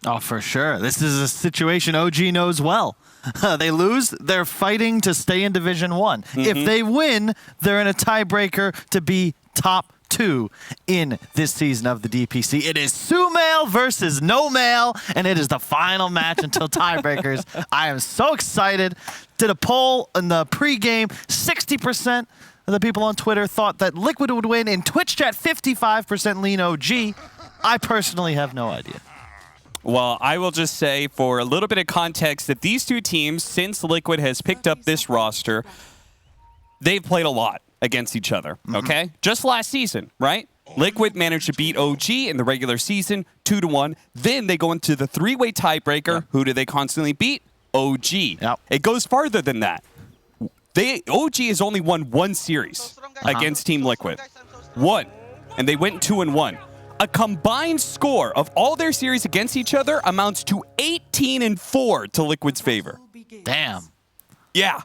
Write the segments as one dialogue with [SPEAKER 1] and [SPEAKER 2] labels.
[SPEAKER 1] Oh, for sure. This is a situation OG knows well. They lose, they're fighting to stay in Division 1. If they win, they're in a tiebreaker to be top 2 in this season of the DPC. It is Sumail versus No Mail, and it is the final match until tiebreakers. I am so excited. Did a poll in the pregame. 60% of the people on Twitter thought that Liquid would win. In Twitch chat, 55% lean OG. I personally have no idea.
[SPEAKER 2] Well, I will just say, for a little bit of context, that these two teams, since Liquid has picked up this roster, they've played a lot against each other, okay? Just last season, right? Liquid managed to beat OG in the regular season, 2-1. Then they go into the three-way tiebreaker. Who do they constantly beat? OG. It goes farther than that. OG has only won one series against Team Liquid. One. And they went 2-1. A combined score of all their series against each other amounts to 18-4 to Liquid's favor.
[SPEAKER 1] Damn.
[SPEAKER 2] Yeah.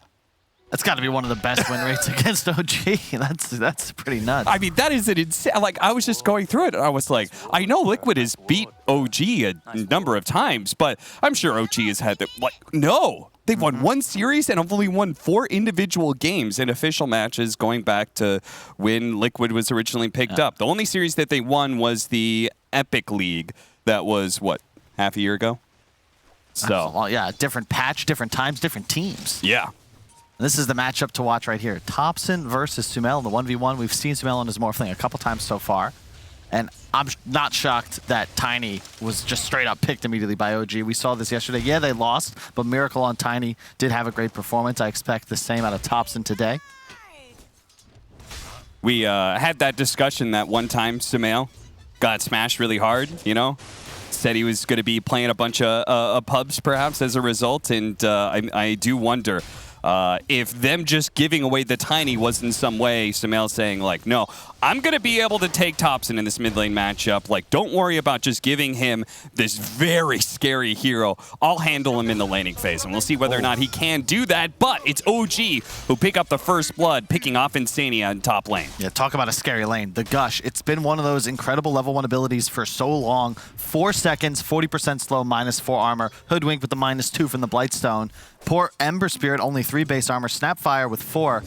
[SPEAKER 1] That's got to be one of the best win rates against OG. That's pretty nuts.
[SPEAKER 2] I mean, that is an insane. Like, I was just going through it, and I was like, I know Liquid has beat OG a number of times, but I'm sure OG has had the no. They've won one series and have only won 4 individual games in official matches going back to when Liquid was originally picked up. The only series that they won was the Epic League. That was, what, half a year ago? So,
[SPEAKER 1] well, yeah, different patch, different times, different teams.
[SPEAKER 2] Yeah.
[SPEAKER 1] This is the matchup to watch right here. Thompson versus Sumail in the 1v1. We've seen Sumail on his Morphling a couple times so far. And I'm not shocked that Tiny was just straight up picked immediately by OG. We saw this yesterday. Yeah, they lost, but Miracle on Tiny did have a great performance. I expect the same out of Thompson today.
[SPEAKER 2] We had that discussion that one time Sumail got smashed really hard, you know? Said he was going to be playing a bunch of pubs perhaps as a result, and I do wonder if them just giving away the Tiny was in some way Sumail saying, like, no, I'm going to be able to take Thompson in this mid lane matchup. Like, don't worry about just giving him this very scary hero. I'll handle him in the laning phase, and we'll see whether or not he can do that. But it's OG who pick up the first blood, picking off Insania in top lane.
[SPEAKER 1] Yeah, talk about a scary lane. The Gush, it's been one of those incredible level 1 abilities for so long. 4 seconds, 40% slow, -4 armor. Hoodwink with the -2 from the Blightstone. Poor Ember Spirit, only 3 base armor. Snapfire with 4.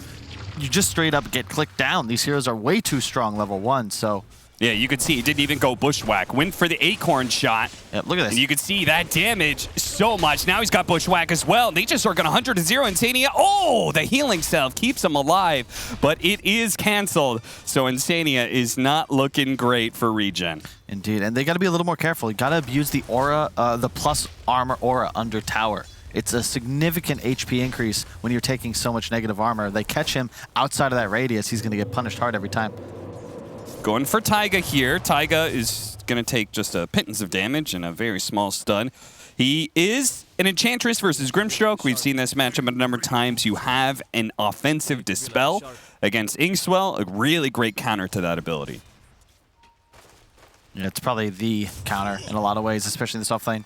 [SPEAKER 1] You just straight up get clicked down. These heroes are way too strong level 1, so...
[SPEAKER 2] Yeah, you could see he didn't even go bushwhack. Went for the acorn shot.
[SPEAKER 1] Yeah, look at this.
[SPEAKER 2] And you could see that damage so much. Now he's got bushwhack as well. They just are going 100-0 Insania. Oh, the healing salve keeps him alive, but it is canceled. So Insania is not looking great for regen.
[SPEAKER 1] Indeed, and they got to be a little more careful. You got to abuse the aura, the plus armor aura under tower. It's a significant HP increase when you're taking so much negative armor. They catch him outside of that radius, he's going to get punished hard every time.
[SPEAKER 2] Going for Taiga here. Taiga is going to take just a pittance of damage and a very small stun. He is an Enchantress versus Grimstroke. We've seen this matchup a number of times. You have an offensive Dispel against Inkswell, a really great counter to that ability.
[SPEAKER 1] Yeah, it's probably the counter in a lot of ways, especially in this off lane.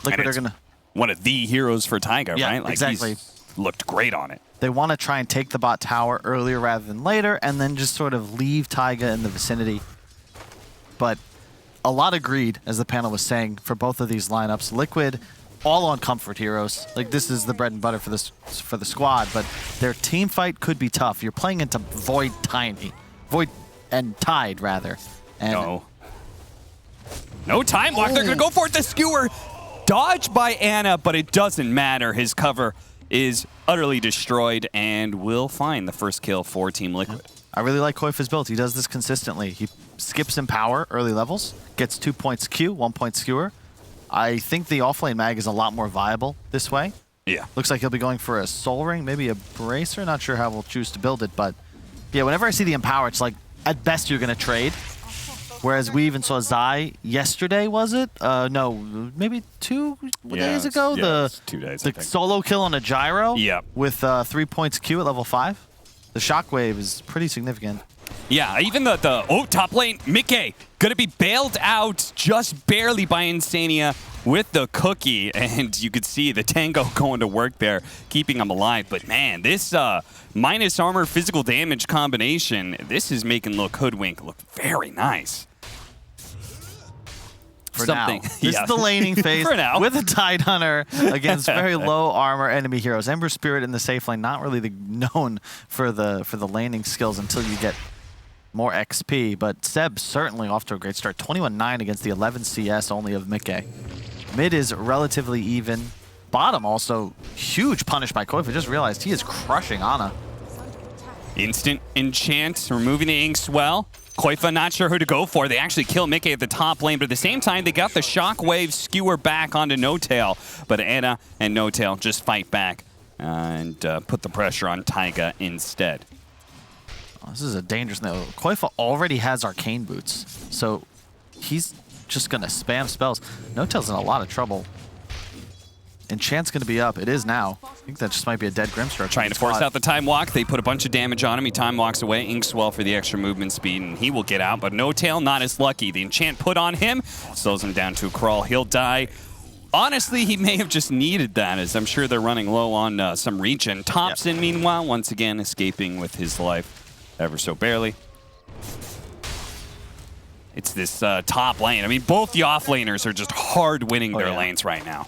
[SPEAKER 1] Liquid are going to...
[SPEAKER 2] one of the heroes for Taiga,
[SPEAKER 1] yeah,
[SPEAKER 2] right? Like,
[SPEAKER 1] exactly.
[SPEAKER 2] He's looked great on it.
[SPEAKER 1] They want to try and take the bot tower earlier rather than later, and then just sort of leave Taiga in the vicinity. But a lot of greed, as the panel was saying, for both of these lineups. Liquid, all on comfort heroes. Like, this is the bread and butter for the squad, but their team fight could be tough. You're playing into Void and Tide, rather. And
[SPEAKER 2] no time lock. They're going to go for it. The skewer. Dodged by Ana, but it doesn't matter. His cover is utterly destroyed, and will find the first kill for Team Liquid.
[SPEAKER 1] I really like Koifa's build. He does this consistently. He skips Empower early levels, gets 2 points Q, 1 point Skewer. I think the offlane mag is a lot more viable this way.
[SPEAKER 2] Yeah.
[SPEAKER 1] Looks like he'll be going for a Soul Ring, maybe a Bracer. Not sure how we'll choose to build it, but yeah, whenever I see the Empower, it's like, at best you're going to trade. Whereas we even saw Zai yesterday, was it? No, maybe 2 days ago.
[SPEAKER 2] Yeah, 2 days,
[SPEAKER 1] the solo kill on a Gyro with 3 points Q at level 5. The Shockwave is pretty significant.
[SPEAKER 2] Yeah, even the top lane, Mickey, gonna be bailed out just barely by Insania with the cookie, and you could see the Tango going to work there, keeping him alive. But man, this minus armor physical damage combination, this is making Hoodwink look very nice.
[SPEAKER 1] For
[SPEAKER 2] something.
[SPEAKER 1] now. This is the laning phase
[SPEAKER 2] For now.
[SPEAKER 1] with a Tide Hunter against very low armor enemy heroes. Ember Spirit in the safe lane, not really known for the laning skills until you get more XP, but Seb certainly off to a great start. 21-9 against the 11 CS only of Mickey. Mid is relatively even. Bottom also huge punish by Koifa. Just realized he is crushing Ana.
[SPEAKER 2] Instant enchant, removing the Inkswell. Koifa not sure who to go for. They actually kill Mickey at the top lane, but at the same time, they got the Shockwave skewer back onto No-Tail. But Ana and No-Tail just fight back and put the pressure on Taiga instead.
[SPEAKER 1] Oh, this is a dangerous thing. Koifa already has Arcane Boots, so he's just going to spam spells. No-Tail's in a lot of trouble. Enchant's going to be up. It is now. I think that just might be a dead Grimstroke.
[SPEAKER 2] Trying to force out the Time Walk. They put a bunch of damage on him. He Time Walks away. Inkswell for the extra movement speed, and he will get out. But No-Tail not as lucky. The enchant put on him slows him down to a crawl. He'll die. Honestly, he may have just needed that, as I'm sure they're running low on some regen. Thompson, meanwhile, once again escaping with his life ever so barely. It's this top lane. I mean, both the offlaners are just hard winning their lanes right now.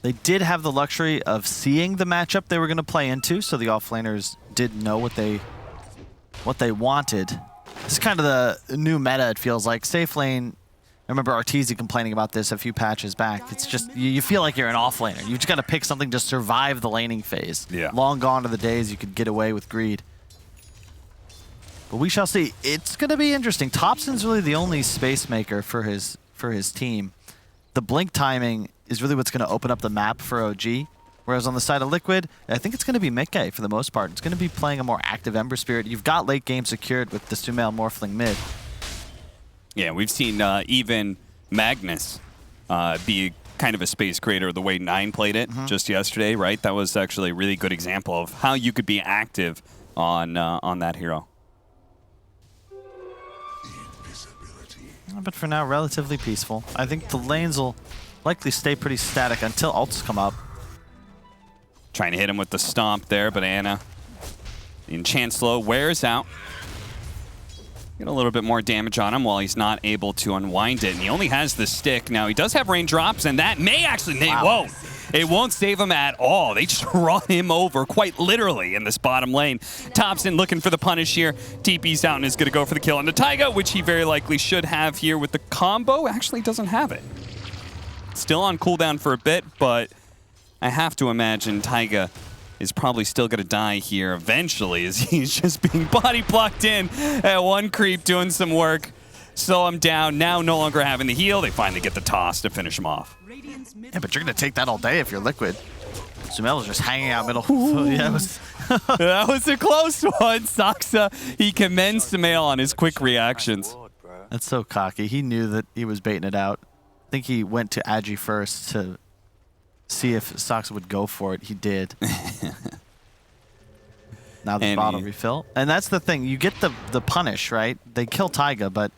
[SPEAKER 1] They did have the luxury of seeing the matchup they were going to play into, so the offlaners did know what they wanted. It's kind of the new meta, it feels like. Safe lane, I remember Arteezy complaining about this a few patches back. It's just, you feel like you're an offlaner. You just got to pick something to survive the laning phase.
[SPEAKER 2] Yeah.
[SPEAKER 1] Long gone are the days you could get away with greed. But we shall see. It's going to be interesting. Thompson's really the only space maker for his team. The blink timing is really what's going to open up the map for OG. Whereas on the side of Liquid, I think it's going to be Mickey for the most part. It's going to be playing a more active Ember Spirit. You've got late game secured with the Sumail Morphling mid.
[SPEAKER 2] Yeah, we've seen even Magnus be kind of a space creator the way Nine played it just yesterday, right? That was actually a really good example of how you could be active on that hero.
[SPEAKER 1] But for now, relatively peaceful. I think the lanes will likely stay pretty static until ults come up.
[SPEAKER 2] Trying to hit him with the stomp there, but Ana, the enchant slow wears out. Get a little bit more damage on him while he's not able to unwind it. And he only has the stick. Now, he does have raindrops, and that may actually... Wow. Whoa! It won't save him at all. They just run him over quite literally in this bottom lane. Thompson looking for the punish here. TP's out and is going to go for the kill on the Taiga, which he very likely should have here with the combo. Actually doesn't have it. Still on cooldown for a bit, but I have to imagine Taiga is probably still going to die here eventually, as he's just being body blocked in at one creep doing some work. Slow him down. Now no longer having the heal. They finally get the toss to finish him off.
[SPEAKER 1] Yeah, but you're going to take that all day if you're Liquid. Sumail is just hanging out middle. Yeah,
[SPEAKER 2] that was a close one. Saksa, he commends Sumail on his quick reactions.
[SPEAKER 1] That's so cocky. He knew that he was baiting it out. I think he went to Agi first to see if Saksa would go for it. He did. Now the bottle refill. And that's the thing. You get the punish, right? They kill Taiga, but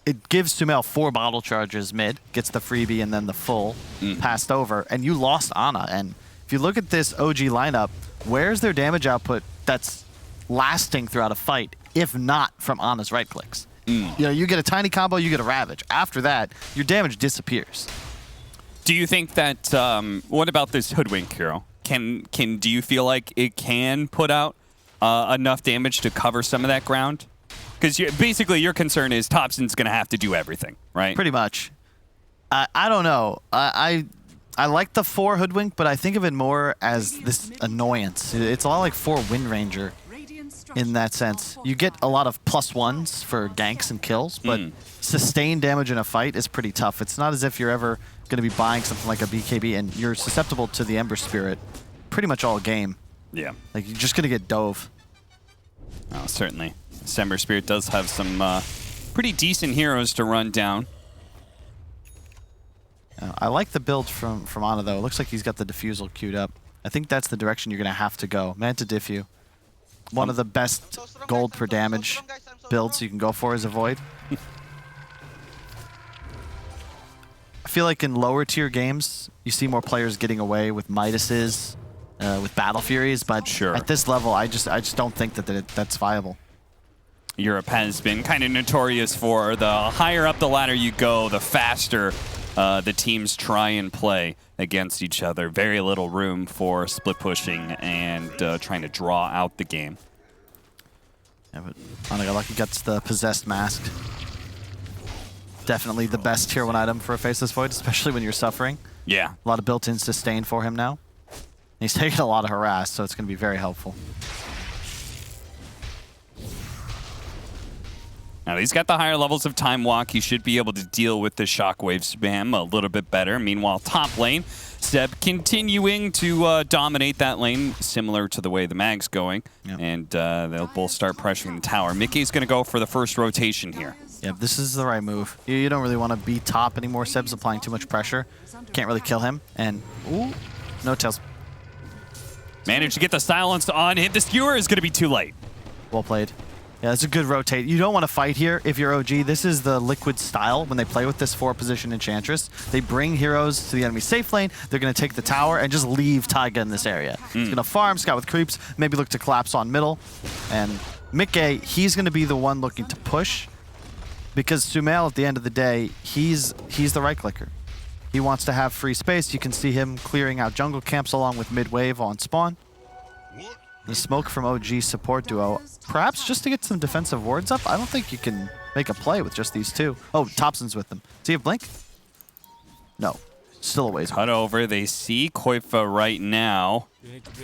[SPEAKER 1] it gives Sumail 4 bottle charges mid, gets the freebie and then the full passed over, and you lost Ana. And if you look at this OG lineup, where's their damage output that's lasting throughout a fight, if not from Ana's right clicks? You know, you get a tiny combo, you get a Ravage. After that, your damage disappears.
[SPEAKER 2] Do you think that, what about this Hoodwink hero? Do you feel like it can put out enough damage to cover some of that ground? Because basically your concern is Thompson's going to have to do everything, right? Pretty
[SPEAKER 1] much. I don't know. I like the 4 Hoodwink, but I think of it more as this annoyance. It's a lot like 4 Wind Ranger in that sense. You get a lot of +1s for ganks and kills, but sustained damage in a fight is pretty tough. It's not as if you're ever going to be buying something like a BKB and you're susceptible to the Ember Spirit pretty much all game.
[SPEAKER 2] Yeah.
[SPEAKER 1] Like, you're just going to get dove.
[SPEAKER 2] Oh, certainly. Ember Spirit does have some pretty decent heroes to run down.
[SPEAKER 1] I like the build from Ana, though. It looks like he's got the Diffusal queued up. I think that's the direction you're going to have to go. Manta Diffu. One of the best gold per damage builds you can go for is a Void. I feel like in lower tier games, you see more players getting away with Midases, with Battle Furies, but at this level, I just don't think that that's viable.
[SPEAKER 2] Europe has been kind of notorious for. The higher up the ladder you go, the faster the teams try and play against each other. Very little room for split pushing and trying to draw out the game.
[SPEAKER 1] Yeah, but Lucky gets the Possessed Mask. Definitely the best tier 1 item for a Faceless Void, especially when you're suffering.
[SPEAKER 2] Yeah.
[SPEAKER 1] A lot of built-in sustain for him now. He's taking a lot of harass, so it's going to be very helpful.
[SPEAKER 2] Now he's got the higher levels of Time Walk. He should be able to deal with the Shockwave spam a little bit better. Meanwhile, top lane, Seb continuing to dominate that lane, similar to the way the Mag's going. Yep. And they'll both start pressuring the tower. Mickey's going to go for the first rotation here.
[SPEAKER 1] Yep, this is the right move. You don't really want to be top anymore. Seb's applying too much pressure. Can't really kill him. And, ooh, no tails.
[SPEAKER 2] Managed to get the silence on him. The skewer is going to be too late.
[SPEAKER 1] Well played. Yeah, it's a good rotate. You don't want to fight here if you're OG. This is the Liquid style when they play with this 4-position Enchantress. They bring heroes to the enemy safe lane. They're going to take the tower and just leave Taiga in this area. He's going to farm, scout with creeps, maybe look to collapse on middle. And Mickey, he's going to be the one looking to push because Sumail, at the end of the day, he's the right clicker. He wants to have free space. You can see him clearing out jungle camps along with mid-wave on spawn. The smoke from OG support duo, perhaps just to get some defensive wards up. I don't think you can make a play with just these two. Oh, Thompson's with them. Does he have blink? No. Still a ways.
[SPEAKER 2] Cut over. They see Koifa right now.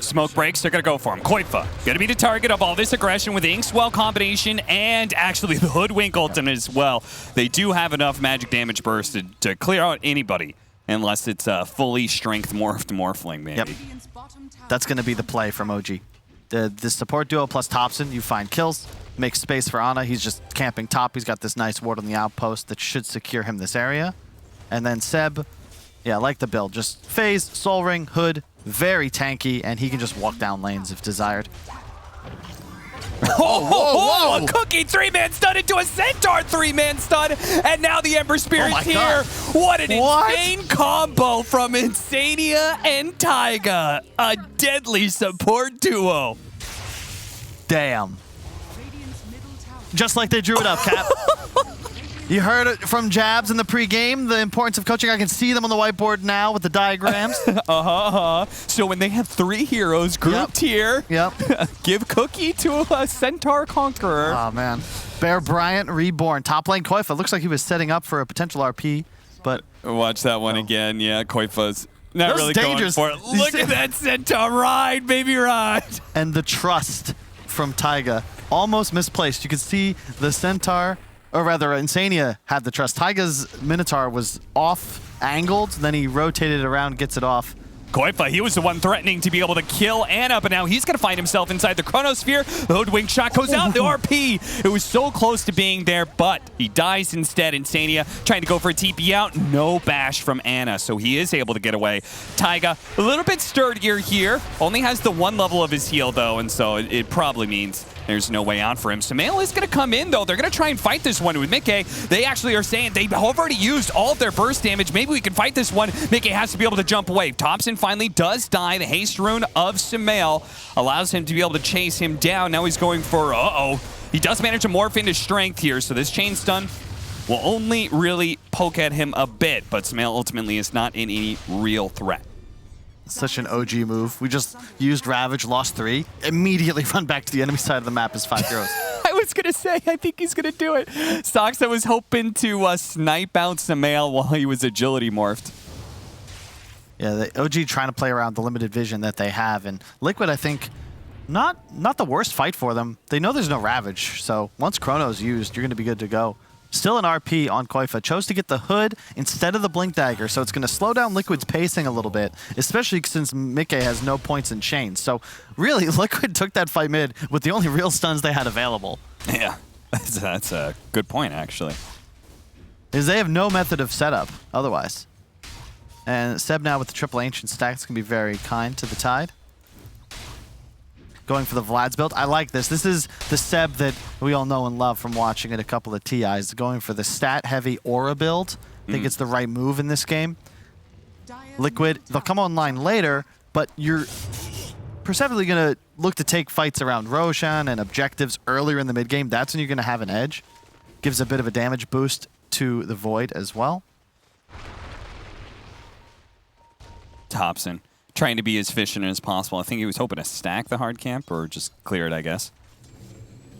[SPEAKER 2] Smoke breaks. They're going to go for him. Koifa going to be the target of all this aggression with the Inkswell combination and actually the Hoodwink ultimate as well. They do have enough magic damage burst to clear out anybody unless it's a fully strength morphed Morphling, maybe.
[SPEAKER 1] Yep. That's going to be the play from OG. The support duo plus Thompson, you find kills, makes space for Ana. He's just camping top. He's got this nice ward on the outpost that should secure him this area. And then Seb, yeah, like the build. Just phase, Soul Ring, Hood, very tanky, and he can just walk down lanes if desired.
[SPEAKER 2] Whoa. A Cookie 3-man stun into a Centaur 3-man stun, and now the Ember Spirit's here. God. What an insane combo from Insania and Taiga. A deadly support duo.
[SPEAKER 1] Damn. Just like they drew it up, Cap. You heard it from Jabs in the pregame, the importance of coaching. I can see them on the whiteboard now with the diagrams.
[SPEAKER 2] So when they have 3 heroes grouped here, give Cookie to a Centaur Conqueror.
[SPEAKER 1] Oh, man. Bear Bryant reborn. Top lane Koifa. Looks like he was setting up for a potential RP, but...
[SPEAKER 2] Watch that one again. Yeah, Koifa's not really
[SPEAKER 1] dangerous.
[SPEAKER 2] going for it. Look at that Centaur. Ride, baby, ride.
[SPEAKER 1] And the trust from Taiga. Almost misplaced. You can see the Centaur... Or rather, Insania had the trust. Taiga's Minotaur was off-angled, then he rotated around, gets it off.
[SPEAKER 2] Koifa, he was the one threatening to be able to kill Ana, but now he's going to find himself inside the Chronosphere. The Hoodwink shot goes out, the RP. It was so close to being there, but he dies instead. Insania trying to go for a TP out. No bash from Ana, so he is able to get away. Taiga, a little bit sturdier here. Only has the 1 level of his heal, though, and so it probably means there's no way out for him. Sumail is going to come in, though. They're going to try and fight this one with Mickey. They actually are saying they've already used all of their burst damage. Maybe we can fight this one. Mickey has to be able to jump away. Thompson finally does die. The haste rune of Sumail allows him to be able to chase him down. Now he's going for, he does manage to morph into strength here, so this chain stun will only really poke at him a bit, but Sumail ultimately is not in any real threat.
[SPEAKER 1] Such an OG move. We just used Ravage, lost 3, immediately run back to the enemy side of the map as 5 heroes.
[SPEAKER 2] I was going to say, I think he's going to do it. Soxa was hoping to snipe out Sumail while he was agility morphed.
[SPEAKER 1] Yeah, the OG trying to play around the limited vision that they have. And Liquid, I think, not the worst fight for them. They know there's no Ravage, so once Chrono's used, you're going to be good to go. Still an RP on Koifa. Chose to get the Hood instead of the Blink Dagger, so it's going to slow down Liquid's pacing a little bit, especially since Mickey has no points in chains. So really, Liquid took that fight mid with the only real stuns they had available.
[SPEAKER 2] Yeah, that's a good point, actually.
[SPEAKER 1] Is they have no method of setup otherwise. And Seb now with the triple ancient stacks can be very kind to the Tide. Going for the Vlad's build. I like this. This is the Seb that we all know and love from watching it a couple of TIs. Going for the stat-heavy aura build. I think it's the right move in this game. Liquid, they'll come online later, but perceptively going to look to take fights around Roshan and objectives earlier in the mid game. That's when you're going to have an edge. Gives a bit of a damage boost to the Void as well.
[SPEAKER 2] Thompson trying to be as efficient as possible. I think he was hoping to stack the hard camp or just clear it, I guess,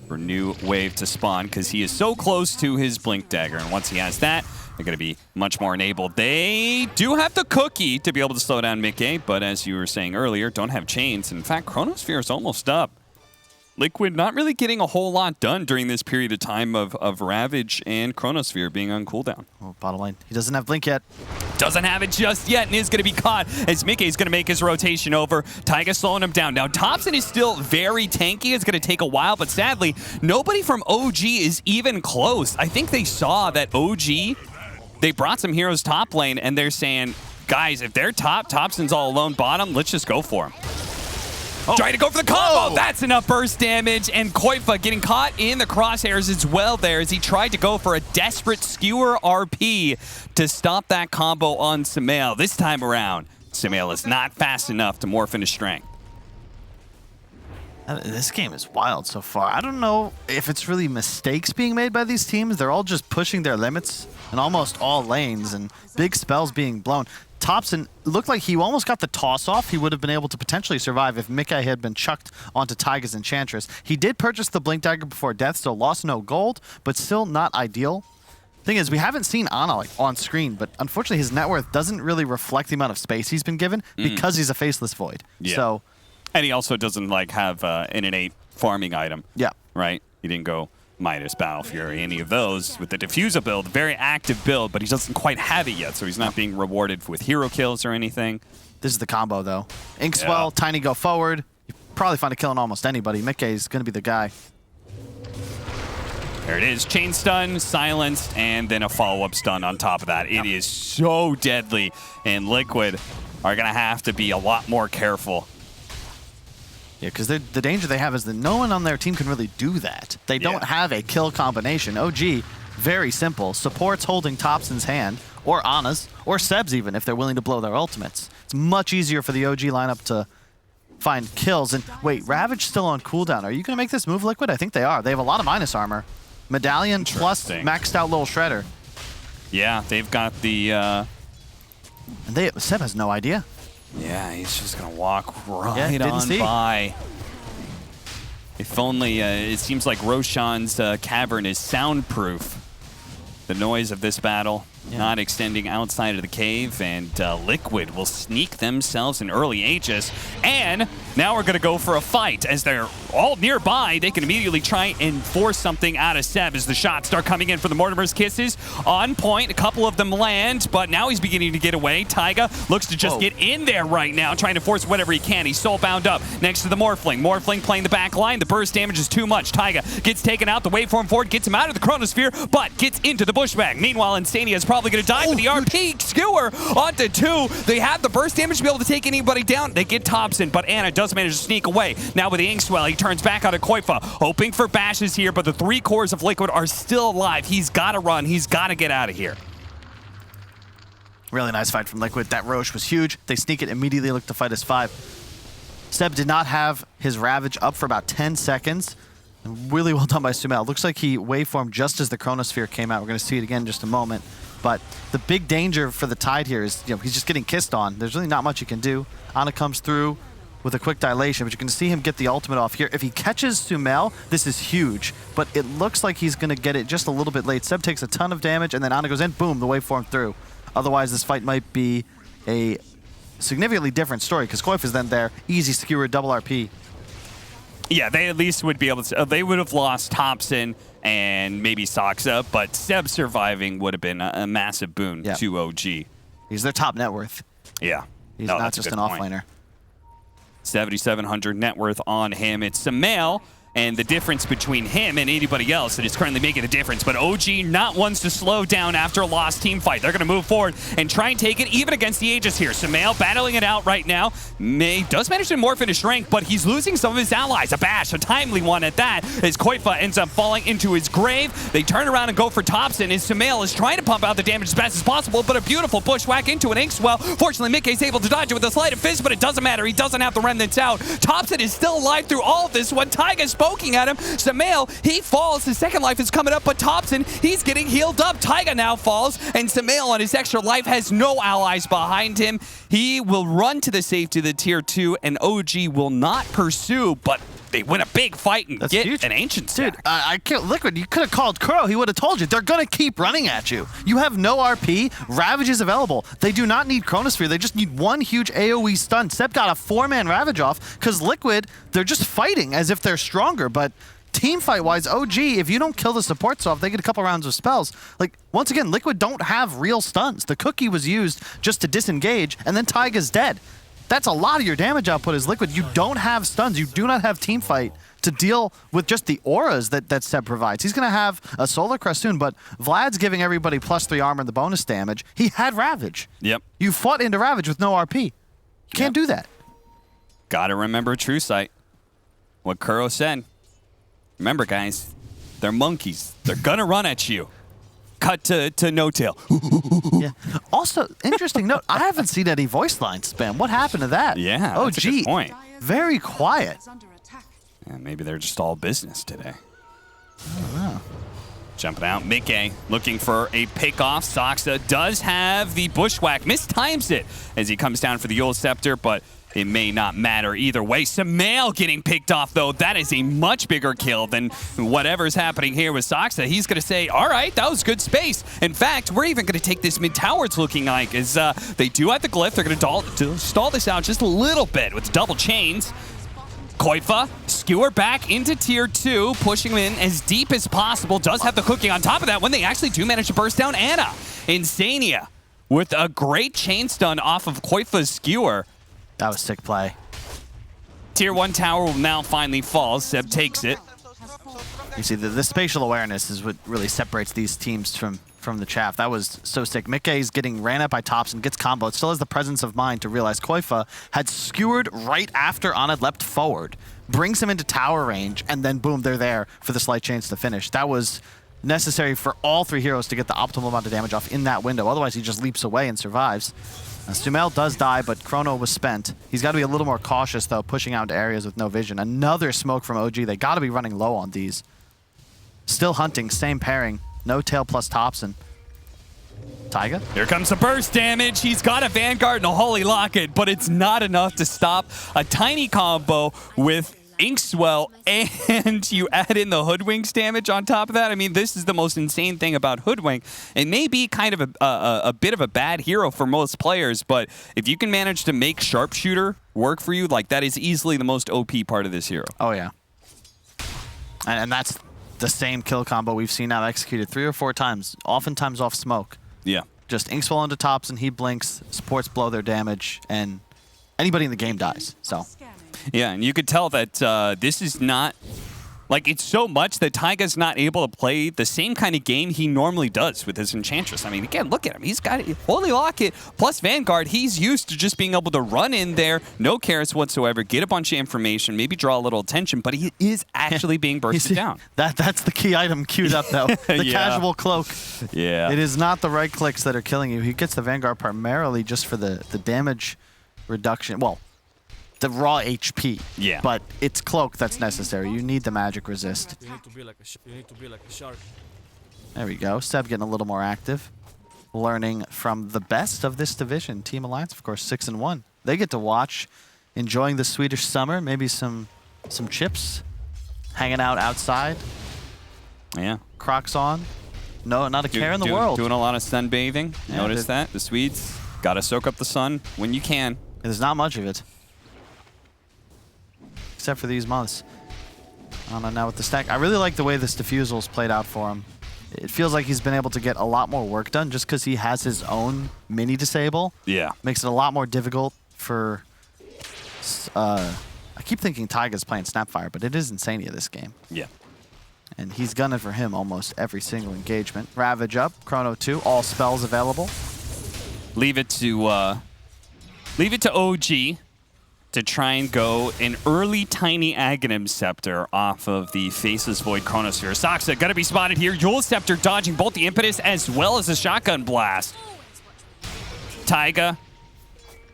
[SPEAKER 2] for new wave to spawn, because he is so close to his Blink Dagger. And once he has that, they're going to be much more enabled. They do have the cookie to be able to slow down mid-game, but as you were saying earlier, don't have chains. In fact, Chronosphere is almost up. Liquid not really getting a whole lot done during this period of time of Ravage and Chronosphere being on cooldown.
[SPEAKER 1] Oh, bottom lane. He doesn't have Blink yet.
[SPEAKER 2] Doesn't have it just yet and is going to be caught as Mickey is going to make his rotation over. Taiga slowing him down. Now, Thompson is still very tanky. It's going to take a while, but sadly, nobody from OG is even close. I think they saw that OG, they brought some heroes top lane, and they're saying, guys, if they're top, Thompson's all alone bottom, let's just go for him. Oh. Trying to go for the combo. Oh. That's enough burst damage. And Koifa getting caught in the crosshairs as well there as he tried to go for a desperate skewer RP to stop that combo on Sumail. This time around, Sumail is not fast enough to morph into strength.
[SPEAKER 1] This game is wild so far. I don't know if it's really mistakes being made by these teams. They're all just pushing their limits in almost all lanes and big spells being blown. Thompson looked like he almost got the toss off. He would have been able to potentially survive if Mickey had been chucked onto Taiga's Enchantress. He did purchase the Blink Dagger before death, so lost no gold, but still not ideal. Thing is, we haven't seen Ana on screen, but unfortunately his net worth doesn't really reflect the amount of space he's been given because he's a faceless Void.
[SPEAKER 2] Yeah.
[SPEAKER 1] So,
[SPEAKER 2] and he also doesn't have an innate farming item.
[SPEAKER 1] Yeah.
[SPEAKER 2] Right? He didn't go Midas, Battle Fury, any of those with the Diffuser build, very active build, but he doesn't quite have it yet, so he's not being rewarded with hero kills or anything.
[SPEAKER 1] This is the combo, though. Inkswell, Tiny go forward. You probably find it killing almost anybody. Mickey's going to be the guy.
[SPEAKER 2] There it is. Chain stun, silenced, and then a follow-up stun on top of that. It is so deadly, and Liquid are going to have to be a lot more careful.
[SPEAKER 1] Yeah, because the danger they have is that no one on their team can really do that. They don't have a kill combination. OG, very simple. Supports holding Thompson's hand, or Ana's, or Seb's even, if they're willing to blow their ultimates. It's much easier for the OG lineup to find kills. And wait, Ravage still on cooldown. Are you going to make this move, Liquid? I think they are. They have a lot of minus armor. Medallion plus maxed out little Shredder.
[SPEAKER 2] Yeah, they've got the...
[SPEAKER 1] And Seb has no idea.
[SPEAKER 2] Yeah, he's just going to walk right on by. If only, it seems like Roshan's cavern is soundproof. The noise of this battle not extending outside of the cave, and Liquid will sneak themselves in early Aegis. And now we're going to go for a fight. As they're all nearby, they can immediately try and force something out of Seb as the shots start coming in for the Mortimer's Kisses. On point, a couple of them land, but now he's beginning to get away. Taiga looks to just get in there right now, trying to force whatever he can. He's soul bound up next to the Morphling. Morphling playing the back line. The burst damage is too much. Taiga gets taken out. The waveform forward gets him out of the Chronosphere, but gets into the bushwhack. Meanwhile, Insania is probably going to die with the RP skewer onto 2. They have the burst damage to be able to take anybody down. They get Thompson, but Ana does manage to sneak away. Now with the Inkswell, he turns back out of Koifa, hoping for bashes here, but the 3 cores of Liquid are still alive. He's got to run. He's got to get out of here.
[SPEAKER 1] Really nice fight from Liquid. That Roche was huge. They sneak it, immediately look to fight as 5. Seb did not have his Ravage up for about 10 seconds. Really well done by Sumail. Looks like he waveformed just as the Chronosphere came out. We're going to see it again in just a moment. But the big danger for the Tide here is, he's just getting kissed on. There's really not much he can do. Ana comes through with a quick dilation, but you can see him get the ultimate off here. If he catches Sumail, this is huge. But it looks like he's going to get it just a little bit late. Seb takes a ton of damage, and then Ana goes in. Boom, the waveform through. Otherwise, this fight might be a significantly different story, because Koif is then there. Easy skewer, double RP.
[SPEAKER 2] Yeah, they at least would be able to... they would have lost Thompson and maybe Saksa, but Seb surviving would have been a massive boon to OG.
[SPEAKER 1] He's their top net worth.
[SPEAKER 2] Yeah.
[SPEAKER 1] He's not just an offlaner.
[SPEAKER 2] 7,700 net worth on him. It's Sumail and the difference between him and anybody else that is currently making a difference. But OG not ones to slow down after a lost team fight. They're going to move forward and try and take it even against the Aegis here. Sumail battling it out right now. Does manage to morph into strength, but he's losing some of his allies. A bash, a timely one at that, as Koifa ends up falling into his grave. They turn around and go for Thompson, as Sumail is trying to pump out the damage as fast as possible, but a beautiful bushwhack into an Inkswell. Fortunately, Mickey's able to dodge it with a sleight of fist, but it doesn't matter. He doesn't have the remnants out. Thompson is still alive through all of this when Taiga's poking at him. Sumail, he falls. His second life is coming up, but Thompson, he's getting healed up. Taiga now falls, and Sumail on his extra life has no allies behind him. He will run to the safety of the tier 2, and OG will not pursue, but they win a big fight and get an ancient stack.
[SPEAKER 1] Dude, I can't. Liquid, you could have called Kuro. He would have told you. They're going to keep running at you. You have no RP. Ravage is available. They do not need Chronosphere. They just need one huge AoE stun. Seb got a 4-man Ravage off because Liquid, they're just fighting as if they're stronger. But team fight-wise, OG, if you don't kill the supports off, they get a couple rounds of spells. Like, once again, Liquid don't have real stuns. The cookie was used just to disengage, and then Taiga's dead. That's a lot of your damage output as Liquid. You don't have stuns. You do not have team fight to deal with just the auras that Seb provides. He's going to have a Solar Crest soon, but Vlad's giving everybody +3 armor and the bonus damage. He had Ravage.
[SPEAKER 2] Yep.
[SPEAKER 1] You fought into Ravage with no RP. You can't do that.
[SPEAKER 2] Gotta remember True Sight. What Kuro said. Remember, guys, they're monkeys. They're going to run at you. Cut to No Tail.
[SPEAKER 1] Yeah. Also, interesting note, I haven't seen any voice line spam. What happened to that?
[SPEAKER 2] Yeah,
[SPEAKER 1] oh,
[SPEAKER 2] that's a good point.
[SPEAKER 1] Very quiet.
[SPEAKER 2] Yeah, maybe they're just all business today.
[SPEAKER 1] I don't know.
[SPEAKER 2] Jumping out, Mickey looking for a pick-off. Soxa does have the bushwhack. Mistimes it as he comes down for the Yule Scepter, but it may not matter either way. Sumail getting picked off, though. That is a much bigger kill than whatever's happening here with Soxa. He's going to say, all right, that was good space. In fact, we're even going to take this mid-tower, it's looking like, as they do have the glyph. They're going to stall this out just a little bit with double chains. Koifa, skewer back into tier 2, pushing him in as deep as possible. Does have the cooking on top of that when they actually do manage to burst down Ana. Insania with a great chain stun off of Koifa's skewer.
[SPEAKER 1] That was sick play.
[SPEAKER 2] Tier 1 tower will now finally fall. Seb takes it.
[SPEAKER 1] You see, the spatial awareness is what really separates these teams from the chaff. That was so sick. Mickey's getting ran at by Thompson, gets comboed, still has the presence of mind to realize Koifa had skewered right after Ana leapt forward, brings him into tower range, and then boom, they're there for the slight chance to finish. That was necessary for all 3 heroes to get the optimal amount of damage off in that window. Otherwise, he just leaps away and survives. Sumail does die, but Chrono was spent. He's got to be a little more cautious, though, pushing out into areas with no vision. Another smoke from OG. They got to be running low on these. Still hunting, same pairing. No Tail plus Thompson. Taiga?
[SPEAKER 2] Here comes the burst damage. He's got a Vanguard and a Holy Locket, but it's not enough to stop a tiny combo with Inkswell, and you add in the Hoodwink's damage on top of that. I mean, this is the most insane thing about Hoodwink. It may be kind of a bit of a bad hero for most players, but if you can manage to make Sharpshooter work for you, like that is easily the most OP part of this hero.
[SPEAKER 1] Oh, yeah. And that's the same kill combo we've seen now executed 3 or 4 times, oftentimes off smoke.
[SPEAKER 2] Yeah.
[SPEAKER 1] Just Inkswell into Thompson, he blinks, supports blow their damage, and anybody in the game dies, so...
[SPEAKER 2] Yeah, and you could tell that this is not... Like, it's so much that Taiga's not able to play the same kind of game he normally does with his Enchantress. I mean, again, look at him. He's got Holy Locket plus Vanguard. He's used to just being able to run in there, no cares whatsoever, get a bunch of information, maybe draw a little attention, but he is actually being bursted down.
[SPEAKER 1] That's the key item queued up, though. The casual cloak.
[SPEAKER 2] Yeah.
[SPEAKER 1] It is not the right clicks that are killing you. He gets the Vanguard primarily just for the damage reduction. Well, the raw HP.
[SPEAKER 2] Yeah.
[SPEAKER 1] But it's cloak that's necessary. You need the magic resist.
[SPEAKER 3] You need to be like a shark.
[SPEAKER 1] There we go. Seb getting a little more active. Learning from the best of this division. Team Alliance, of course, 6-1. They get to watch, enjoying the Swedish summer, maybe some chips, hanging out outside.
[SPEAKER 2] Yeah.
[SPEAKER 1] Crocs on. No, not a care in the world.
[SPEAKER 2] Doing a lot of sunbathing.
[SPEAKER 1] Yeah,
[SPEAKER 2] Notice that. The Swedes got to soak up the sun when you can.
[SPEAKER 1] There's not much of it. Except for these months. I don't know now with the stack. I really like the way this diffusal's played out for him. It feels like he's been able to get a lot more work done just because he has his own mini disable.
[SPEAKER 2] Yeah.
[SPEAKER 1] Makes it a lot more difficult for I keep thinking Taiga's playing Snapfire, but it is Insania this game.
[SPEAKER 2] Yeah.
[SPEAKER 1] And he's gunning for him almost every single engagement. Ravage up, Chrono 2, all spells available.
[SPEAKER 2] Leave it to OG to try and go an early tiny Aghanim Scepter off of the Faceless Void Chronosphere. Saksa gonna be spotted here. Yule Scepter dodging both the Impetus as well as the Shotgun Blast. Taiga,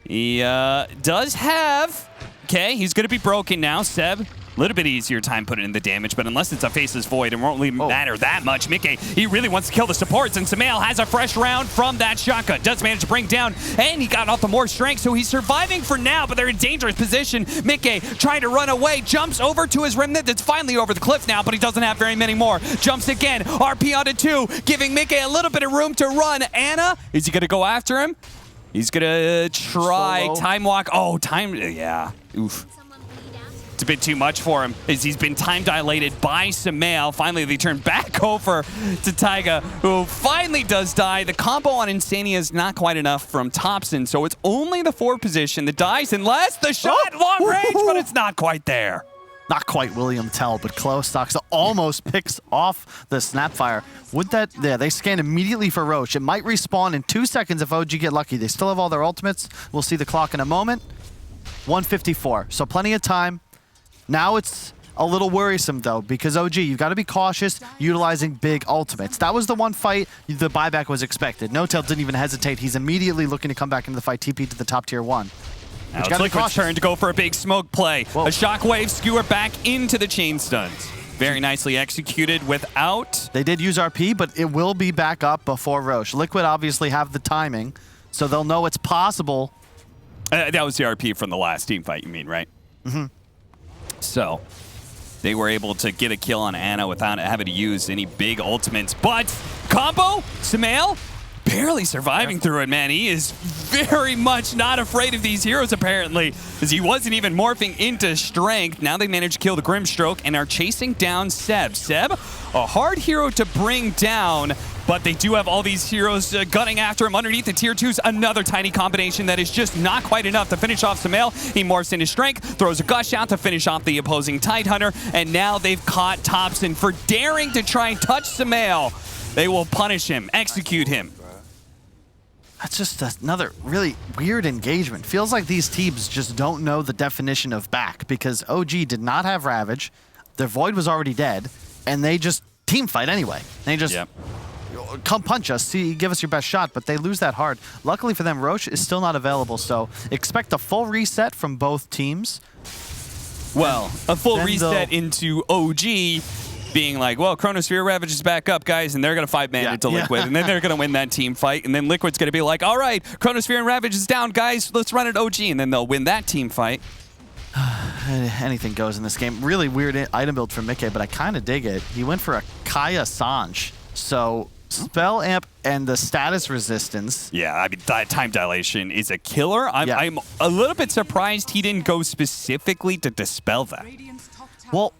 [SPEAKER 2] he does have, okay, he's gonna be broken now. Seb, a little bit easier time putting in the damage, but unless it's a Faceless Void, it won't really matter that much. Mickey, he really wants to kill the supports, and Samael has a fresh round from that shotgun. Does manage to bring down, and he got off the more strength, so he's surviving for now, but they're in dangerous position. Mickey trying to run away, jumps over to his remnant that's finally over the cliff now, but he doesn't have very many more. Jumps again, RP onto 2, giving Mickey a little bit of room to run. Anna, is he gonna go after him? He's gonna try time walk. Oh, time, yeah, oof. It's a bit too much for him as he's been time dilated by Samael. Finally, they turn back over to Taiga, who finally does die. The combo on Insania is not quite enough from Thompson, so it's only the 4 position that dies unless the shot long range, but it's not quite there.
[SPEAKER 1] Not quite William Tell, but close. Doxa almost picks off the Snapfire. Would that, yeah, they scan immediately for Roche. It might respawn in 2 seconds if OG get lucky. They still have all their ultimates. We'll see the clock in a moment. 154, so plenty of time. Now it's a little worrisome, though, because OG, you've got to be cautious utilizing big ultimates. That was the one fight the buyback was expected. No-Tail didn't even hesitate. He's immediately looking to come back into the fight, TP to the top tier 1.
[SPEAKER 2] Now it's Liquid's turn to go for a big smoke play.
[SPEAKER 1] Whoa.
[SPEAKER 2] A shockwave skewer back into the chain stuns. Very nicely executed without...
[SPEAKER 1] They did use RP, but it will be back up before Roche. Liquid obviously have the timing, so they'll know it's possible.
[SPEAKER 2] That was the RP from the last team fight, you mean, right?
[SPEAKER 1] Mm-hmm.
[SPEAKER 2] So they were able to get a kill on Anna without having to use any big ultimates. But combo, Samael, barely surviving through it, man. He is very much not afraid of these heroes, apparently, as he wasn't even morphing into strength. Now they managed to kill the Grimstroke and are chasing down Seb. Seb, a hard hero to bring down, but they do have all these heroes gunning after him underneath the tier 2s. Another tiny combination that is just not quite enough to finish off Samael. He morphs into strength, throws a gush out to finish off the opposing Tidehunter, and now they've caught Thompson for daring to try and touch Samael. They will punish him, execute him.
[SPEAKER 1] That's just another really weird engagement. Feels like these teams just don't know the definition of back, because OG did not have Ravage, their Void was already dead, and they just team fight anyway. They just come punch us, see, give us your best shot, but they lose that hard. Luckily for them, Roche is still not available, so expect a full reset from both teams.
[SPEAKER 2] Well, a full reset into OG being like, well, Chronosphere Ravage is back up, guys, and they're going to 5-man into Liquid, and then they're going to win that team fight, and then Liquid's going to be like, all right, Chronosphere and Ravage is down, guys, let's run it OG, and then they'll win that team fight.
[SPEAKER 1] Anything goes in this game. Really weird item build for Mickey, but I kind of dig it. He went for a Kaya Sanj, so spell amp and the status resistance.
[SPEAKER 2] Yeah, I mean, that time dilation is a killer. I'm a little bit surprised he didn't go specifically to dispel that.
[SPEAKER 1] Well,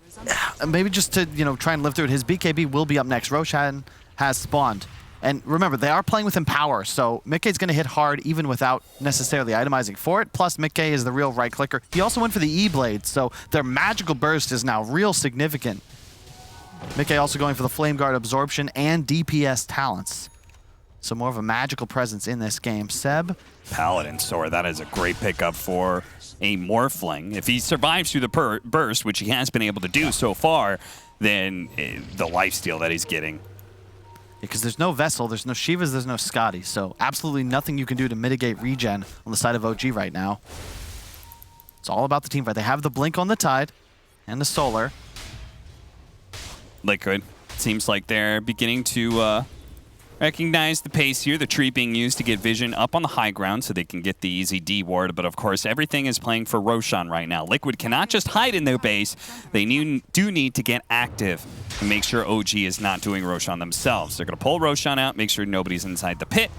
[SPEAKER 1] maybe just to, try and live through it. His BKB will be up next. Roshan has spawned. And remember, they are playing with Empower, so Mickey's going to hit hard even without necessarily itemizing for it. Plus, Mickey is the real right clicker. He also went for the E-Blade, so their magical burst is now real significant. Mickey also going for the Flame Guard Absorption and DPS talents. So more of a magical presence in this game. Seb?
[SPEAKER 2] Paladin Sword, that is a great pickup for a Morphling. If he survives through the burst, which he has been able to do so far, then the lifesteal that he's getting.
[SPEAKER 1] Because there's no Vessel, there's no Shivas, there's no Scotty, so absolutely nothing you can do to mitigate regen on the side of OG right now. It's all about the team fight. They have the Blink on the Tide and the Solar.
[SPEAKER 2] Liquid, seems like they're beginning to recognize the pace here. The tree being used to get vision up on the high ground so they can get the easy D ward, but of course everything is playing for Roshan right now. Liquid cannot just hide in their base. They do need to get active and make sure OG is not doing Roshan themselves. They're going to pull Roshan out, make sure nobody's inside the pit.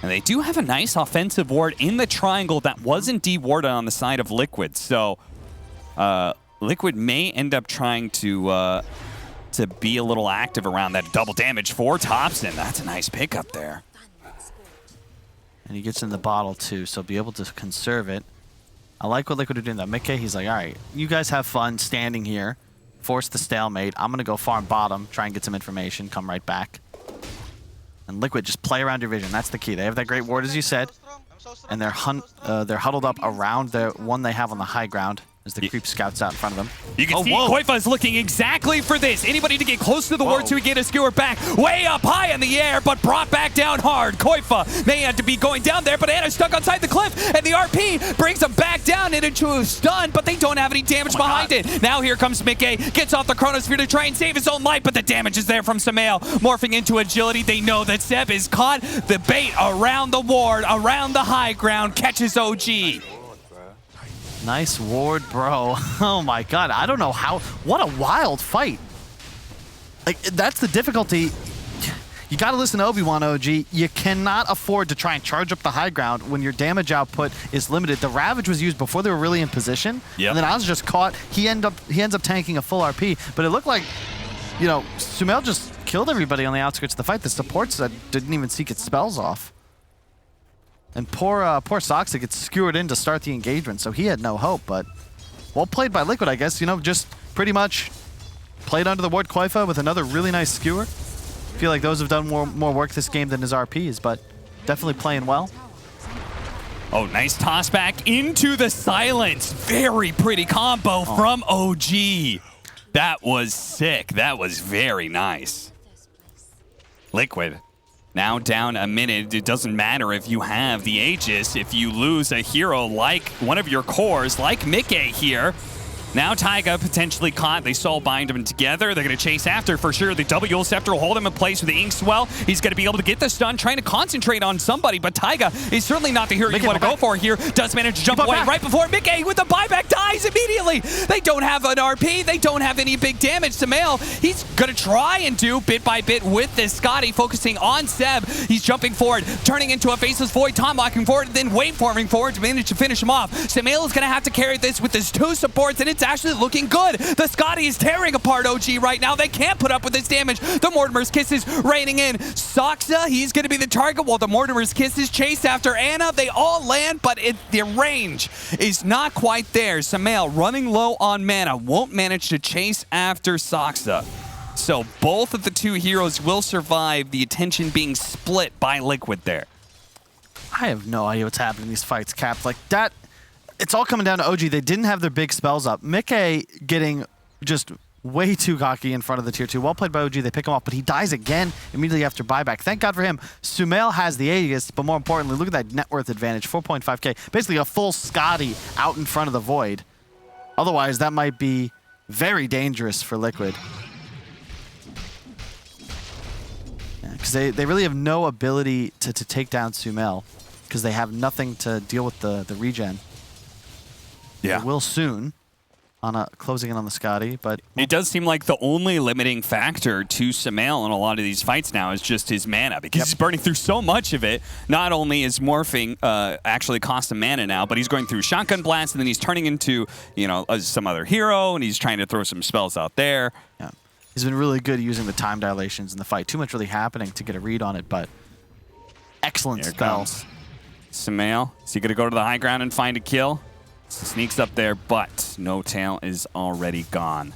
[SPEAKER 2] And they do have a nice offensive ward in the triangle that wasn't D-warded on the side of Liquid, so Liquid may end up trying to be a little active around that. Double damage for Thompson. That's a nice pickup there.
[SPEAKER 1] And he gets in the bottle too, so be able to conserve it. I like what Liquid are doing though. Mickey, he's like, all right, you guys have fun standing here, force the stalemate. I'm gonna go farm bottom, try and get some information, come right back. And Liquid, just play around your vision. That's the key. They have that great ward, as you said, and they're huddled up around the one they have on the high ground as the creep scouts out in front of them.
[SPEAKER 2] You can see Koifa is looking exactly for this. Anybody to get close to the ward so we get a skewer back. Way up high in the air, but brought back down hard. Koifa may have to be going down there, but Anna's stuck outside the cliff, and the RP brings him back down into a stun, but they don't have any damage behind it. Now here comes Mickey, gets off the Chronosphere to try and save his own life, but the damage is there from Samael. Morphing into agility, they know that Seb is caught. The bait around the ward, around the high ground, catches OG.
[SPEAKER 1] Nice ward, bro. Oh my god, I don't know how. What a wild fight. Like, that's the difficulty. You gotta listen to Obi-Wan, OG. You cannot afford to try and charge up the high ground when your damage output is limited. The Ravage was used before they were really in position.
[SPEAKER 2] Yep.
[SPEAKER 1] And then I was just caught. He ends up tanking a full RP. But it looked like, you know, Sumail just killed everybody on the outskirts of the fight. The supports that didn't even seek its spells off. And poor Soxa gets skewered in to start the engagement, so he had no hope, but well played by Liquid, I guess. You know, just pretty much played under the ward Koifa with another really nice skewer. Feel like those have done more work this game than his RPs, but definitely playing well.
[SPEAKER 2] Oh, nice toss back into the silence. Very pretty combo from OG. That was sick. That was very nice. Liquid. Now down a minute. It doesn't matter if you have the Aegis. If you lose a hero like one of your cores, like Mickey here. Now Taiga potentially caught. They soul bind them together. They're going to chase after for sure. The W Scepter will hold him in place with the Ink Swell. He's going to be able to get the stun, trying to concentrate on somebody, but Taiga is certainly not the hero you want to go for here. Does manage to jump away right before Mickey with the buyback dies immediately. They don't have an RP. They don't have any big damage to Mail. He's going to try and do bit by bit with this Scotty, focusing on Seb. He's jumping forward, turning into a Faceless Void, Tom locking forward, and then waveforming forward to manage to finish him off. Samael is going to have to carry this with his two supports, and it's actually looking good. The Scotty is tearing apart OG right now. They can't put up with this damage. The Mortimer's Kisses raining in. Soxa, he's going to be the target while the Mortimer's Kisses chase after Anna. They all land, but the range is not quite there. Samael running low on mana, won't manage to chase after Soxa. So both of the two heroes will survive, the attention being split by Liquid there.
[SPEAKER 1] I have no idea what's happening in these fights, Cap. Like that, it's all coming down to OG. They didn't have their big spells up. Mickey getting just way too cocky in front of the tier 2. Well played by OG. They pick him off, but he dies again immediately after buyback. Thank God for him. Sumail has the Aegis, but more importantly, look at that net worth advantage, 4.5k. Basically a full Scotty out in front of the Void. Otherwise, that might be very dangerous for Liquid. Because they really have no ability to take down Sumail, because they have nothing to deal with the regen.
[SPEAKER 2] Yeah.
[SPEAKER 1] They will soon, on closing in on the Scotty, but
[SPEAKER 2] it does seem like the only limiting factor to Samael in a lot of these fights now is just his mana, because he's burning through so much of it. Not only is morphing actually cost him mana now, but he's going through Shotgun Blast, and then he's turning into, you know, some other hero, and he's trying to throw some spells out there.
[SPEAKER 1] Yeah. He's been really good using the time dilations in the fight. Too much really happening to get a read on it, but excellent spells.
[SPEAKER 2] Samael, is he going to go to the high ground and find a kill? Sneaks up there, but No Tail is already gone.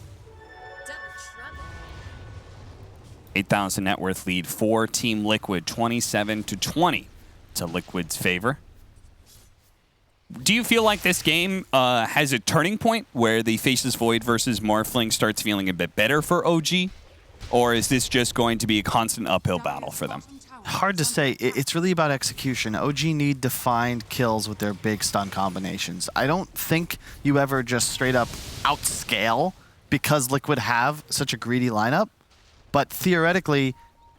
[SPEAKER 2] 8,000 net worth lead for Team Liquid, 27-20 to Liquid's favor. Do you feel like this game has a turning point where the Faceless Void versus Morphling starts feeling a bit better for OG? Or is this just going to be a constant uphill battle for them?
[SPEAKER 1] Hard to say. It's really about execution. OG need to find kills with their big stun combinations. I don't think you ever just straight up outscale because Liquid have such a greedy lineup. But theoretically,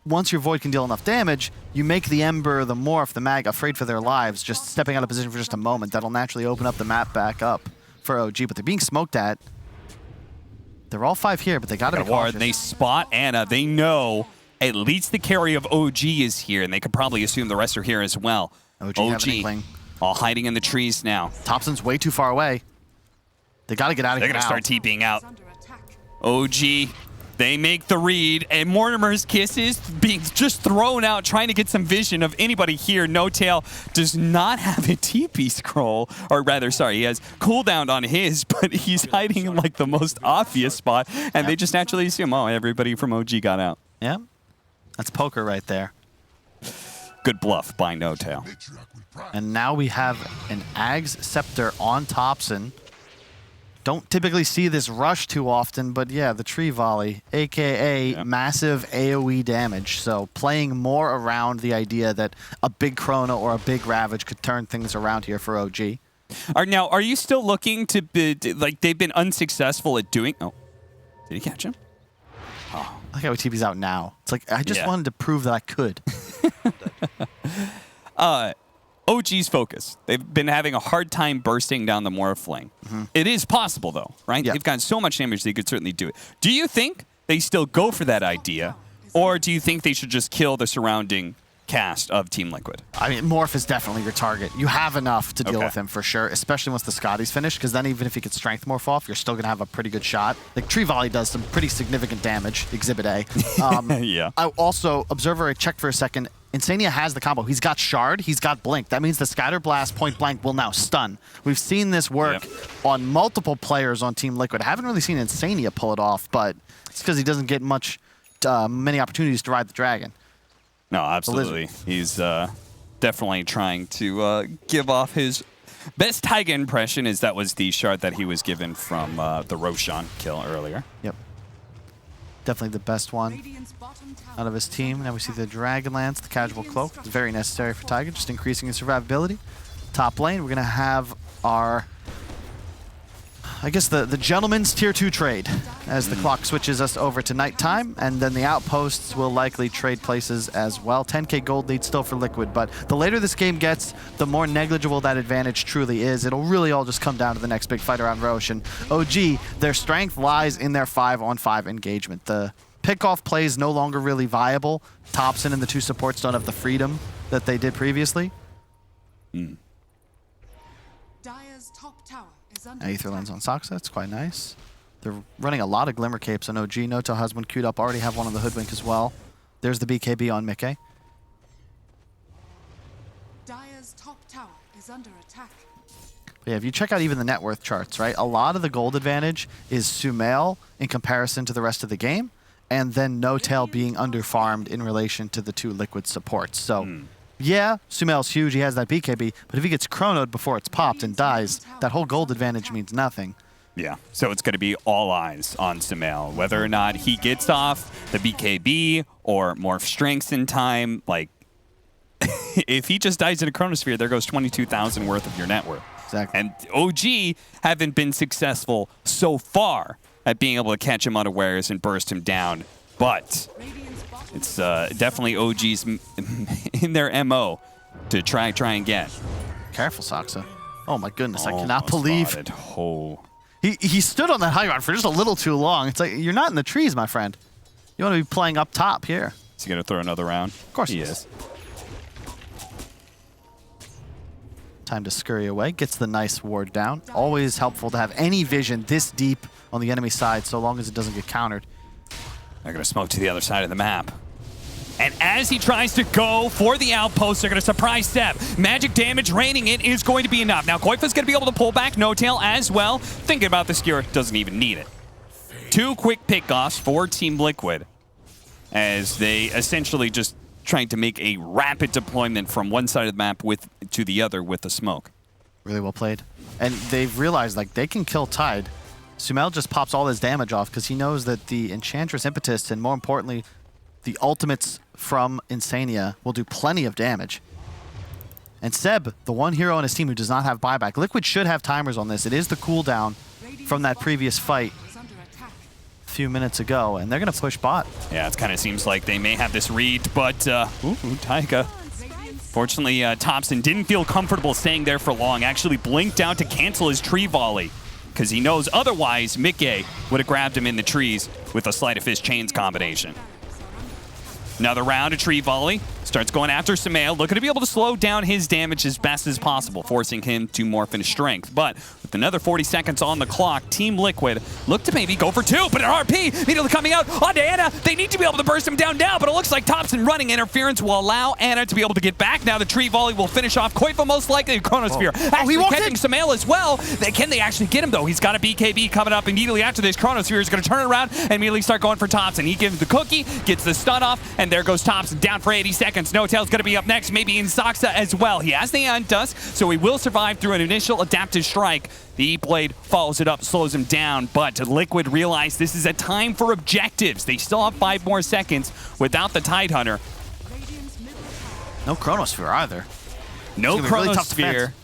[SPEAKER 1] once your Void can deal enough damage, you make the Ember, the Morph, the Mag afraid for their lives, just stepping out of position for just a moment. That'll naturally open up the map back up for OG. But they're being smoked at. They're all 5 here, but they gotta be cautious.
[SPEAKER 2] They spot Anna. They know at least the carry of OG is here, and they could probably assume the rest are here as well.
[SPEAKER 1] OG have an inkling.
[SPEAKER 2] All hiding in the trees now.
[SPEAKER 1] Thompson's way too far away. They gotta get out of here now.
[SPEAKER 2] They're gonna start TPing out. OG They make the read, and Mortimer's kisses being just thrown out, trying to get some vision of anybody here. No Tail does not have a TP scroll, or rather, sorry, he has cooldown on his, but he's hiding in like the most obvious spot, and they just naturally assume, oh, everybody from OG got out.
[SPEAKER 1] Yeah, that's poker right there.
[SPEAKER 2] Good bluff by No Tail.
[SPEAKER 1] And now we have an Ag's Scepter on Thompson. Don't typically see this rush too often, but yeah, the tree volley, aka massive AoE damage. So playing more around the idea that a big Chrono or a big Ravage could turn things around here for OG.
[SPEAKER 2] Now, are you still looking to be, like, they've been unsuccessful at doing, oh, did he catch him?
[SPEAKER 1] Oh. I like how TP's out now. It's like, I just wanted to prove that I could.
[SPEAKER 2] OG's focus. They've been having a hard time bursting down the Morphling. It is possible, though, right?
[SPEAKER 1] Yeah.
[SPEAKER 2] They've gotten so much damage they could certainly do it. Do you think they still go for that idea, or do you think they should just kill the surrounding cast of Team Liquid?
[SPEAKER 1] I mean, Morph is definitely your target. You have enough to deal with him for sure, especially once the Scotty's finished, because then even if you get Strength Morph off, you're still going to have a pretty good shot. Like, Tree Volley does some pretty significant damage, Exhibit A.
[SPEAKER 2] Yeah.
[SPEAKER 1] I also, Observer, I checked for a second. Insania has the combo. He's got Shard, he's got Blink. That means the Scatter Blast point blank will now stun. We've seen this work on multiple players on Team Liquid. I haven't really seen Insania pull it off, but it's because he doesn't get many opportunities to ride the dragon.
[SPEAKER 2] No, absolutely. He's definitely trying to give off his best Taiga impression, as that was the shard that he was given from the Roshan kill earlier.
[SPEAKER 1] Yep. Definitely the best one out of his team. Now we see the Dragonlance, the Casual Cloak. It's very necessary for Taiga, just increasing his survivability. Top lane, we're going to have our, I guess, the Gentleman's Tier 2 trade as the clock switches us over to nighttime, and then the Outposts will likely trade places as well. 10k gold lead still for Liquid, but the later this game gets, the more negligible that advantage truly is. It'll really all just come down to the next big fight around Roche. And OG, their strength lies in their 5-on-5 engagement. The pickoff play is no longer really viable. Thompson and the two supports don't have the freedom that they did previously.
[SPEAKER 4] Dire's top tower is under
[SPEAKER 1] Aether Lens on Soxa, that's quite nice. They're running a lot of Glimmer Capes on OG. Noto has one queued up, already have one on the Hoodwink as well. There's the BKB on Mickey.
[SPEAKER 4] Dire's top tower is under attack.
[SPEAKER 1] But yeah, if you check out even the net worth charts, right, a lot of the gold advantage is Sumail in comparison to the rest of the game, and then No Tail being underfarmed in relation to the two Liquid supports. So, yeah, Sumail's huge, he has that BKB, but if he gets chronoed before it's popped and dies, that whole gold advantage means nothing.
[SPEAKER 2] Yeah, so it's going to be all eyes on Sumail. Whether or not he gets off the BKB or Morph Strengths in time, like, if he just dies in a Chronosphere, there goes 22,000 worth of your net worth.
[SPEAKER 1] Exactly.
[SPEAKER 2] And OG haven't been successful so far at being able to catch him unawares and burst him down, but it's definitely OG's in their MO to try and get.
[SPEAKER 1] Careful, Soxa. Oh my goodness, I cannot believe. He stood on that high ground for just a little too long. It's like, you're not in the trees, my friend. You want to be playing up top here.
[SPEAKER 2] Is he going to throw another round?
[SPEAKER 1] Of course he is. Time to scurry away. Gets the nice ward down. Always helpful to have any vision this deep on the enemy side, so long as it doesn't get countered.
[SPEAKER 2] They're going to smoke to the other side of the map. And as he tries to go for the outpost, they're going to surprise Seb. Magic damage raining it is going to be enough. Now, Koifa's going to be able to pull back No Tail as well. Thinking about the skewer, doesn't even need it. 2 quick pickoffs for Team Liquid as they essentially just trying to make a rapid deployment from one side of the map to the other with the smoke.
[SPEAKER 1] Really well played. And they've realized, like, they can kill Tide. Sumail just pops all his damage off because he knows that the Enchantress Impetus and, more importantly, the ultimates from Insania will do plenty of damage. And Seb, the one hero on his team who does not have buyback. Liquid should have timers on this. It is the cooldown from that previous fight a few minutes ago, and they're going to push bot.
[SPEAKER 2] Yeah, it kind of seems like they may have this read, but Taiga. Fortunately, Thompson didn't feel comfortable staying there for long. Actually blinked out to cancel his tree volley because he knows otherwise Mickey would have grabbed him in the trees with a Sleight of Fist Chains combination. Another round of tree volley. Starts going after Samael, looking to be able to slow down his damage as best as possible, forcing him to morph into strength. But with another 40 seconds on the clock, Team Liquid look to maybe go for 2, but an RP immediately coming out onto Ana. They need to be able to burst him down now, but it looks like Thompson running interference will allow Ana to be able to get back. Now the tree volley will finish off Koifa most likely. Chronosphere actually catching Samael as well. Can they actually get him though? He's got a BKB coming up immediately after this. Chronosphere is going to turn it around and immediately start going for Thompson. He gives the cookie, gets the stun off, and there goes Thompson down for 80 seconds. No Tail's going to be up next, maybe in Saxa as well. He has the Undusk, so he will survive through an initial adaptive strike. The E-Blade follows it up, slows him down, but Liquid realize this is a time for objectives. They still have 5 more seconds without the Tidehunter.
[SPEAKER 1] No Chronosphere either.
[SPEAKER 2] No
[SPEAKER 1] really tough
[SPEAKER 2] Chronosphere.
[SPEAKER 1] defense.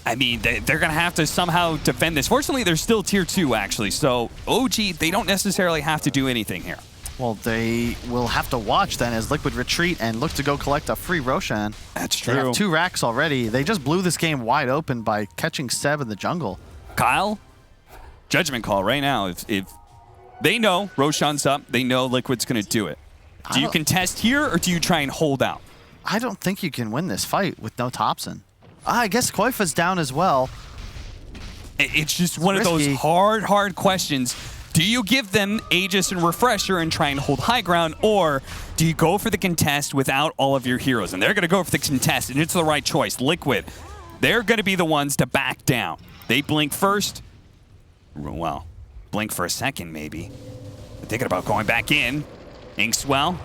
[SPEAKER 2] I mean, they're going to have to somehow defend this. Fortunately, they're still tier 2, actually. So, OG, they don't necessarily have to do anything here.
[SPEAKER 1] Well, they will have to watch then as Liquid retreat and look to go collect a free Roshan.
[SPEAKER 2] That's true.
[SPEAKER 1] They have 2 racks already. They just blew this game wide open by catching Seb in the jungle.
[SPEAKER 2] Kyle, judgment call right now. If they know Roshan's up, they know Liquid's going to do it. Do you contest here, or do you try and hold out?
[SPEAKER 1] I don't think you can win this fight with no Thompson. I guess Koifa's down as well.
[SPEAKER 2] It's just one of those hard questions. Do you give them Aegis and Refresher and try and hold high ground, or do you go for the contest without all of your heroes? And they're going to go for the contest, and it's the right choice. Liquid, they're going to be the ones to back down. They blink first. Well, blink for a second, maybe. They're thinking about going back in. Inkswell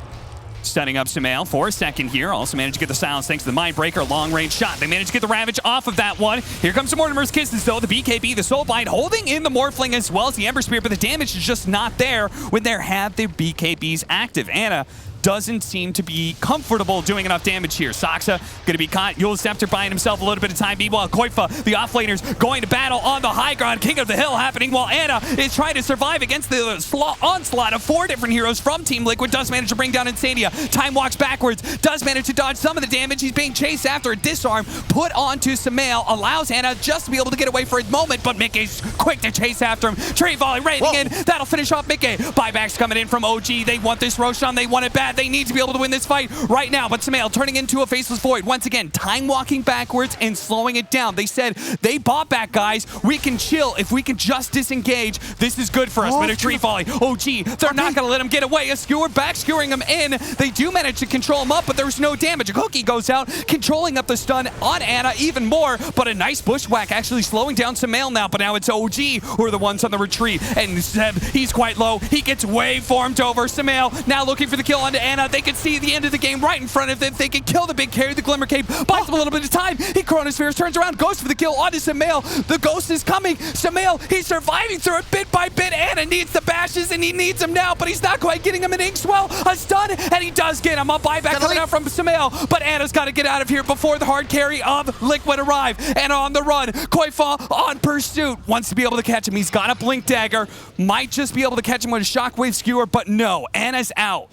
[SPEAKER 2] stunning up Samael for a second here. Also managed to get the silence thanks to the Mindbreaker. Long-range shot. They managed to get the Ravage off of that one. Here comes some Mortimer's Kisses, though. The BKB, the Soulbind, holding in the Morphling as well as the Ember Spear, but the damage is just not there when they have their BKBs active. Ana doesn't seem to be comfortable doing enough damage here. Saxa going to be caught. Eul's Scepter buying himself a little bit of time. Meanwhile, Koifa, the offlaners, going to battle on the high ground. King of the Hill happening while Ana is trying to survive against the onslaught of 4 different heroes from Team Liquid. Does manage to bring down Insania. Time walks backwards. Does manage to dodge some of the damage. He's being chased after a disarm. Put onto Samael. Allows Ana just to be able to get away for a moment, but Mickey's quick to chase after him. Tree volley raining in. That'll finish off Mickey. Buybacks coming in from OG. They want this Roshan. They want it bad. They need to be able to win this fight right now, but Samael turning into a Faceless Void. Once again, time walking backwards and slowing it down. They said they bought back, guys. We can chill. If we can just disengage, this is good for us. But a tree volley. OG, they're not going to let him get away. A skewer back, skewering him in. They do manage to control him up, but there's no damage. A cookie goes out, controlling up the stun on Ana even more, but a nice bushwhack actually slowing down Samael now, but now it's OG who are the ones on the retreat. And Seb, he's quite low. He gets way formed over. Samael now looking for the kill onto Ana. They can see the end of the game right in front of them. They can kill the big carry. The Glimmer Cape buys them a little bit of time. He Chronospheres, turns around, goes for the kill onto Samael. The ghost is coming. Samael, he's surviving through it bit by bit. Ana needs the bashes, and he needs them now, but he's not quite getting him an Inkswell. A stun, and he does get him. A buyback coming out from Samael, but Ana's got to get out of here before the hard carry of Liquid arrive. Ana on the run. Koifa on pursuit. Wants to be able to catch him. He's got a Blink Dagger. Might just be able to catch him with a Shockwave Skewer, but no. Ana's out.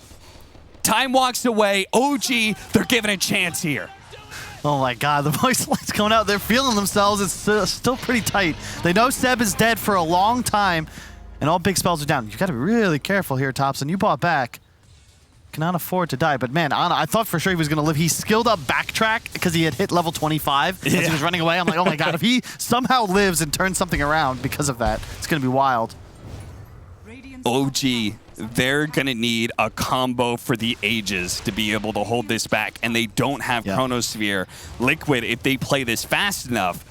[SPEAKER 2] Time walks away. OG, they're giving a chance here.
[SPEAKER 1] Oh my God, the voice lights coming out. They're feeling themselves. It's still pretty tight. They know Seb is dead for a long time, and all big spells are down. You got to be really careful here, Thompson. You bought back. Cannot afford to die, but man, Ana, I thought for sure he was going to live. He skilled up backtrack because he had hit level 25 as he was running away. I'm like, oh my God, if he somehow lives and turns something around because of that, it's going to be wild.
[SPEAKER 2] OG, they're going to need a combo for the Aegis to be able to hold this back, and they don't have Chronosphere. Liquid, if they play this fast enough,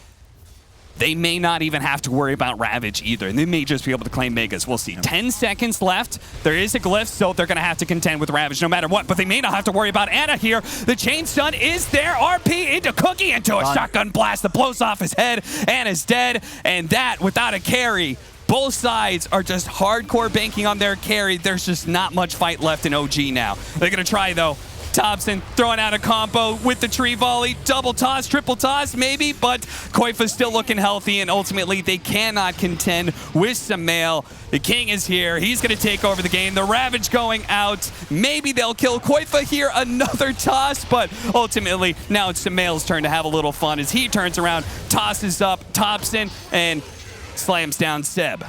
[SPEAKER 2] they may not even have to worry about Ravage either, and they may just be able to claim Megas. We'll see. 10 seconds left. There is a glyph, so they're going to have to contend with Ravage no matter what, but they may not have to worry about Ana here. The chain stun is there. RP into Cookie, into a shotgun blast that blows off his head. Ana's dead, and that without a carry. Both sides are just hardcore banking on their carry. There's just not much fight left in OG now. They're going to try, though. Thompson throwing out a combo with the tree volley. Double toss, triple toss, maybe, but Koifa's still looking healthy, and ultimately they cannot contend with Samael. The King is here. He's going to take over the game. The Ravage going out. Maybe they'll kill Koifa here. Another toss, but ultimately now it's Samael's turn to have a little fun as he turns around, tosses up Thompson, and slams down Seb.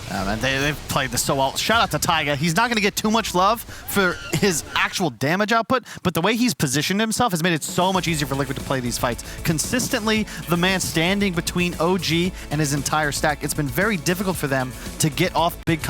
[SPEAKER 1] Man, they've played this so well. Shout out to Taiga. He's not going to get too much love for his actual damage output, but the way he's positioned himself has made it so much easier for Liquid to play these fights. Consistently, the man standing between OG and his entire stack. It's been very difficult for them to get off big